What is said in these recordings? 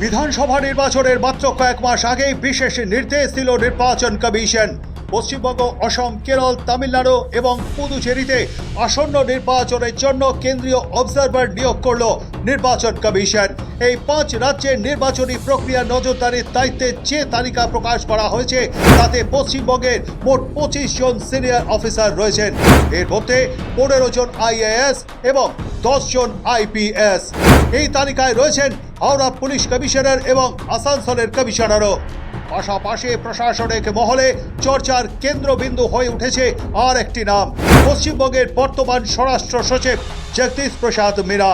বিধানসভা নির্বাচনের মাত্র কয়েক মাস আগেই বিশেষ নির্দেশ দিল নির্বাচন কমিশন। পশ্চিমবঙ্গ, অসম, কেরল, তামিলনাড়ু এবং পুদুচেরিতে আসন্ন নির্বাচনের জন্য কেন্দ্রীয় অবজারভার নিয়োগ করল নির্বাচন কমিশন। এই 5 রাজ্যের নির্বাচনী প্রক্রিয়া নজরদারির দায়িত্বে যে তালিকা প্রকাশ করা হয়েছে তাতে পশ্চিমবঙ্গের মোট 25 জন সিনিয়র অফিসার রয়েছেন। এর মধ্যে 15 জন আইএএস এবং 10 জন আইপিএস। এই তালিকায় রয়েছেন হাওড়া পুলিশ কমিশনার এবং আসানসোলের কমিশনারও। পাশাপাশি প্রশাসনিক মহলে চর্চার কেন্দ্রবিন্দু হয়ে উঠেছে আর একটি নাম, পশ্চিমবঙ্গের বর্তমান স্বরাষ্ট্র সচিব জগদীশ প্রসাদ মীনা।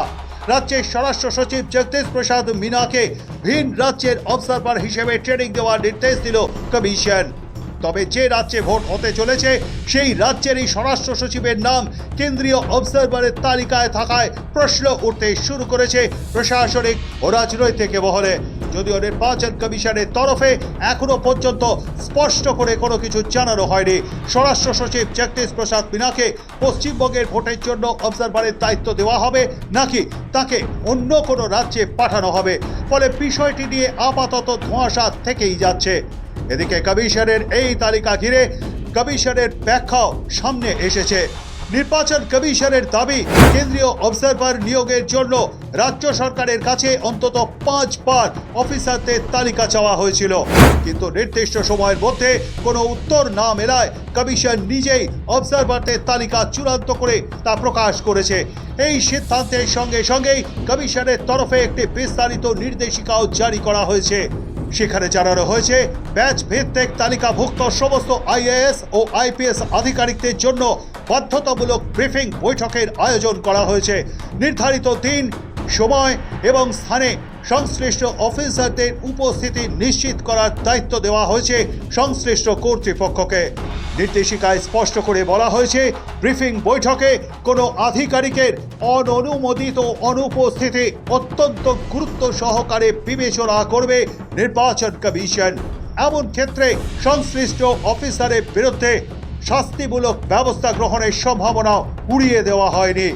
রাজ্যের স্বরাষ্ট্র সচিব জগদীশ প্রসাদ মীনাকে ভিন রাজ্যের অবজারভার হিসেবে ট্রেনিং দেওয়ার নির্দেশ দিল কমিশন। তবে যে রাজ্যে ভোট হতে চলেছে সেই রাজ্যেরই স্বরাষ্ট্র সচিবের নাম কেন্দ্রীয় অবজারভারের তালিকায় থাকায় প্রশ্ন উঠতে শুরু করেছে প্রশাসনিক ও রাজনৈতিক মহলে। যদিও নির্বাচন কমিশনের তরফে এখনো পর্যন্ত স্পষ্ট করে কোনো কিছু জানানো হয়নি স্বরাষ্ট্র সচিব জগদীশ প্রসাদ মীনাকে পশ্চিমবঙ্গের ভোটের জন্য অবজারভারের দায়িত্ব দেওয়া হবে নাকি তাকে অন্য কোনো রাজ্যে পাঠানো হবে। ফলে বিষয়টি নিয়ে আপাতত ধোঁয়াশা থেকেই যাচ্ছে। এদিকে কমিশনের এই তালিকা ঘিরে কমিশনের ব্যাখ্যাও সামনে এসেছে। নির্বাচন কমিশনের দাবি, কেন্দ্রীয় অবজারভার নিয়োগের জন্য রাজ্য সরকারের কাছে অন্তত 5 বার অফিসারদের তালিকা চাওয়া হয়েছিল, কিন্তু নির্দিষ্ট সময়ের মধ্যে কোনো উত্তর না মেলায় কমিশন নিজেই অবজারভারদের তালিকা চূড়ান্ত করে তা প্রকাশ করেছে। এই সিদ্ধান্তের সঙ্গে সঙ্গেই কমিশনের তরফে একটি বিস্তারিত নির্দেশিকাও জারি করা হয়েছে। সেখানে জানানো হয়েছে ব্যাচ ভিত্তিক তালিকাভুক্ত সমস্ত আইএএস ও আইপিএস আধিকারিকদের জন্য বাধ্যতামূলক ব্রিফিং বৈঠকের আয়োজন করা হয়েছে। নির্ধারিত দিন, সময় এবং স্থানে সংশ্লিষ্ট অফিসারদের উপস্থিতি নিশ্চিত করার দায়িত্ব দেওয়া হয়েছে সংশ্লিষ্ট কর্তৃপক্ষকে। নির্দেশিকায় স্পষ্ট করে বলা হয়েছে, ব্রিফিং বৈঠকে কোনো আধিকারিকের অননুমোদিত অনুপস্থিতি অত্যন্ত গুরুত্ব সহকারে বিবেচনা করবে নির্বাচন কমিশন। এমন ক্ষেত্রে সংশ্লিষ্ট অফিসারের বিরুদ্ধে শাস্তিমূলক ব্যবস্থা গ্রহণের সম্ভাবনা উড়িয়ে দেওয়া হয়নি।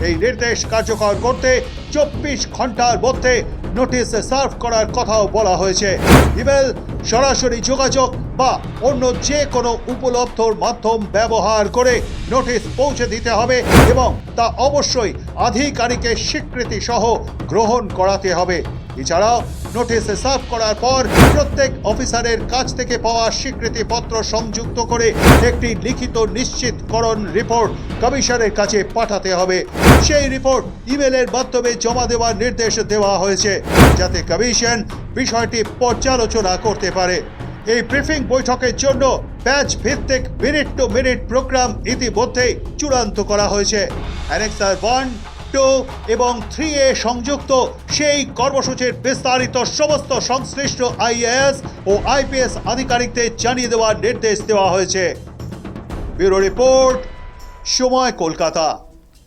এই নির্দেশ কার্যকর করতে 24 ঘন্টার মধ্যে নোটিশ সার্ভ করার কথাও বলা হয়েছে। ইমেল, সরাসরি যোগাযোগ বা অন্য যে কোনো উপলব্ধ মাধ্যম ব্যবহার করে নোটিশ পৌঁছে দিতে হবে এবং তা অবশ্যই আধিকারিকের স্বীকৃতি সহ গ্রহণ করাতে হবে। এছাড়াও নোটিশ সার্ভ করার পর প্রত্যেক অফিসারের কাছ থেকে পাওয়া স্বীকৃতিপত্র সংযুক্ত করে একটি লিখিত নিশ্চিতকরণ রিপোর্ট কমিশনের কাছে পাঠাতে হবে। সেই রিপোর্ট ইমেলের মাধ্যমে জমা দেওয়ার নির্দেশ দেওয়া হয়েছে যাতে কমিশন বিষয়টি পর্যালোচনা করতে পারে। এই ব্রিফিং বৈঠকের জন্য ব্যাচ ভিত্তিক মিনিট টু মিনিট প্রোগ্রাম ইতিমধ্যেই চূড়ান্ত করা হয়েছে। অ্যানেক্সার 1, 2 এবং 3A সংযুক্ত সেই কর্মসূচির বিস্তারিত সমস্ত সংশ্লিষ্ট আইএএস ও আইপিএস আধিকারিকদের জানিয়ে দেওয়ার নির্দেশ দেওয়া হয়েছে। ব্যুরো রিপোর্ট, সময়, কলকাতা।